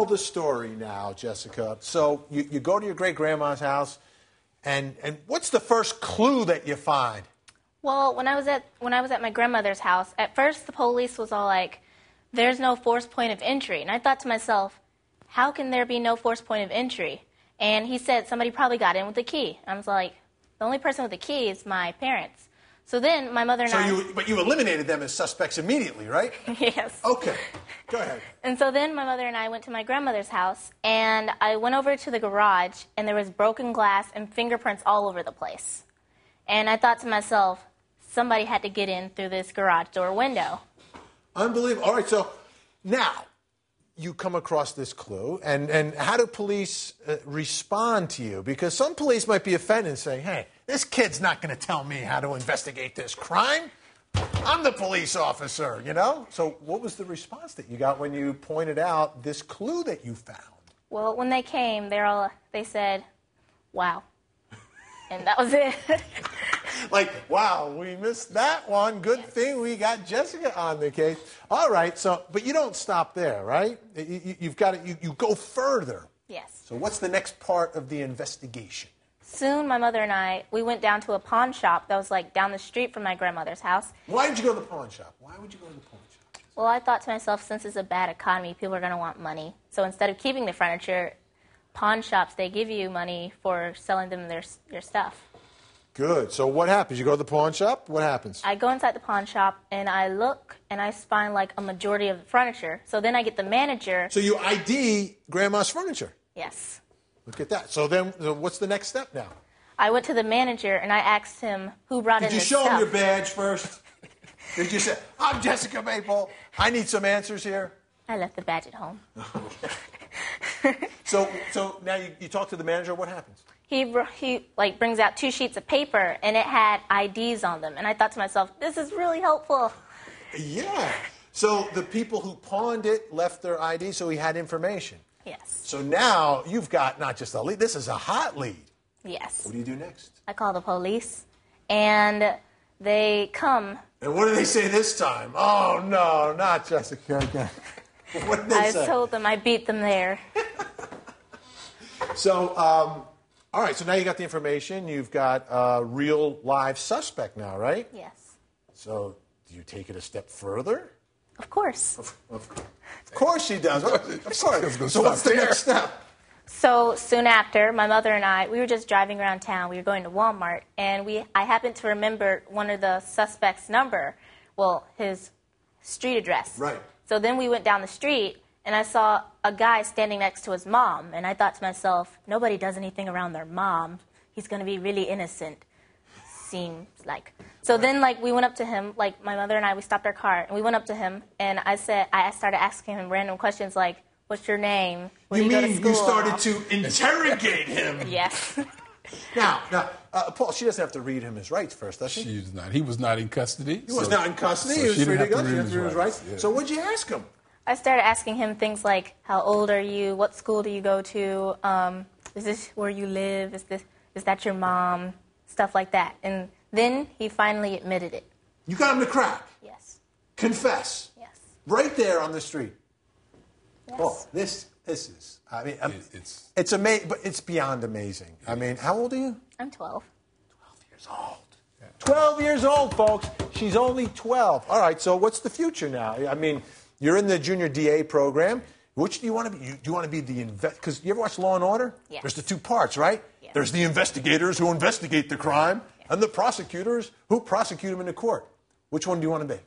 The story now, Jessica. So you go to your great-grandma's house, and what's the first clue that you find? Well, when I was at my grandmother's house, at first the police was all like, "There's no forced point of entry," and I thought to myself, "How can there be no forced point of entry?" And he said somebody probably got in with the key. I was like, the only person with the key is my parents. So then my mother and But you eliminated them as suspects immediately, right? Yes. Okay. Go ahead. And so then my mother and I went to my grandmother's house, and I went over to the garage, and there was broken glass and fingerprints all over the place. And I thought to myself, somebody had to get in through this garage door window. Unbelievable. All right, so now you come across this clue, and how do police respond to you? Because some police might be offended and say, hey, this kid's not going to tell me how to investigate this crime. I'm the police officer, you know? So what was the response that you got when you pointed out this clue that you found? Well, when they came, they said, wow. And that was it. Like, wow, we missed that one. Good thing we got Jessica on the case. All right, but you don't stop there, right? You go further. Yes. So what's the next part of the investigation? Soon, my mother and I, we went down to a pawn shop that was like down the street from my grandmother's house. Why did you go to the pawn shop? Why would you go to the pawn shop? Well, I thought to myself, since it's a bad economy, people are going to want money. So instead of keeping the furniture, pawn shops, they give you money for selling them your stuff. Good. So what happens? You go to the pawn shop? What happens? I go inside the pawn shop, and I look, and I find like a majority of the furniture. So then I get the manager. So you ID Grandma's furniture? Yes. Look at that. So then what's the next step now? I went to the manager, and I asked him who brought in this stuff. Did you show him your badge first? Did you say, I'm Jessica Maple. I need some answers here? I left the badge at home. So now you talk to the manager. What happens? He brings out 2 sheets of paper, and it had IDs on them. And I thought to myself, this is really helpful. Yeah. So the people who pawned it left their ID, so he had information. Yes. So now you've got not just a lead, this is a hot lead. Yes. What do you do next? I call the police, and they come. And what do they say this time? Oh, no, not Jessica again. What did they say? I told them I beat them there. So, all right, so now you got the information. You've got a real live suspect now, right? Yes. So do you take it a step further? Of course. Of course she does. Of course. So what's the next step? So soon after, my mother and I, we were just driving around town. We were going to Walmart, and I happened to remember one of the suspect's number, his street address. Right. So then we went down the street, and I saw a guy standing next to his mom, and I thought to myself, nobody does anything around their mom. He's going to be really innocent, seems like. So then, we went up to him, my mother and I, we stopped our car, and we went up to him, and I started asking him random questions like, what's your name? Where do you go to school? You started to interrogate him? Yes. Now, Paul, she doesn't have to read him his rights first, does she? She does not. He was not in custody. He was not in custody. He was free to go. She didn't have to read his rights. Yeah. So what did you ask him? I started asking him things like, how old are you? What school do you go to? Is this where you live? Is that your mom? Stuff like that. And then he finally admitted it. You got him to crack? Yes. Confess? Yes. Right there on the street? Yes. Oh, this is, I mean, it's amazing, but it's beyond amazing. I mean, how old are you? I'm 12. 12 years old. 12 years old, folks. She's only 12. All right, so what's the future now? I mean, you're in the Junior D.A. program. Which do you want to be? Do you want to be the because you ever watch Law and Order? Yes. There's the 2 parts, right? Yes. There's the investigators who investigate the crime, and the prosecutors who prosecute them in the court. Which one do you want to be?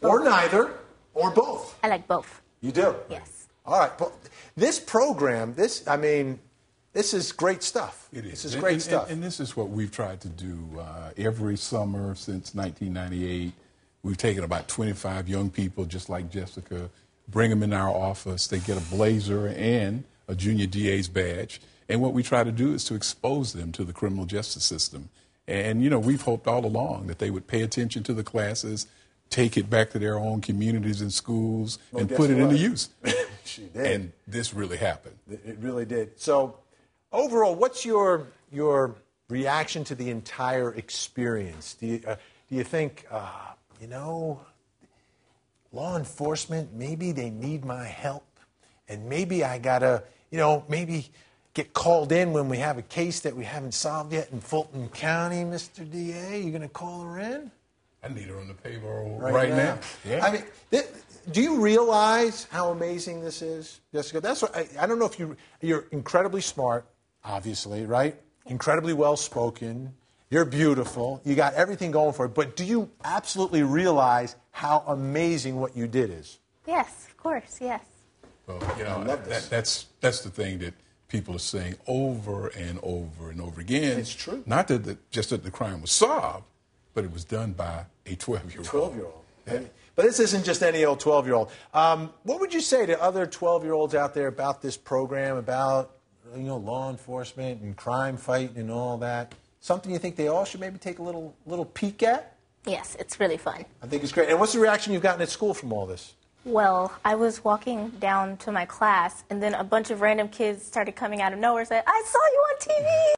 Both. Or neither, or both. I like both. You do? Yes. All right. But this program, this is great stuff. It is. This is great stuff. And this is what we've tried to do every summer since 1998. We've taken about 25 young people, just like Jessica, bring them in our office. They get a blazer and a Junior D.A.'s badge. And what we try to do is to expose them to the criminal justice system. And, we've hoped all along that they would pay attention to the classes, take it back to their own communities and schools, and put it into use. She did. And this really happened. It really did. So, overall, what's your reaction to the entire experience? Do you think, law enforcement, maybe they need my help? and maybe I got to, maybe get called in when we have a case that we haven't solved yet in Fulton County, Mr. D.A.? You going to call her in? I need her on the payroll right now. Yeah. I mean, do you realize how amazing this is, Jessica? That's what I don't know if you're incredibly smart, obviously, right? Incredibly well-spoken. You're beautiful. You got everything going for it. But do you absolutely realize how amazing what you did is? Yes, of course, yes. Well, that's the thing that people are saying over and over and over again. It's true. Not that just that the crime was solved, but it was done by a 12-year-old. 12-year-old. Yeah. But this isn't just any old 12-year-old. What would you say to other 12-year-olds out there about this program, about law enforcement and crime fighting and all that? Something you think they all should maybe take a little peek at? Yes, it's really fun. I think it's great. And what's the reaction you've gotten at school from all this? Well, I was walking down to my class, and then a bunch of random kids started coming out of nowhere and said, "I saw you on TV!"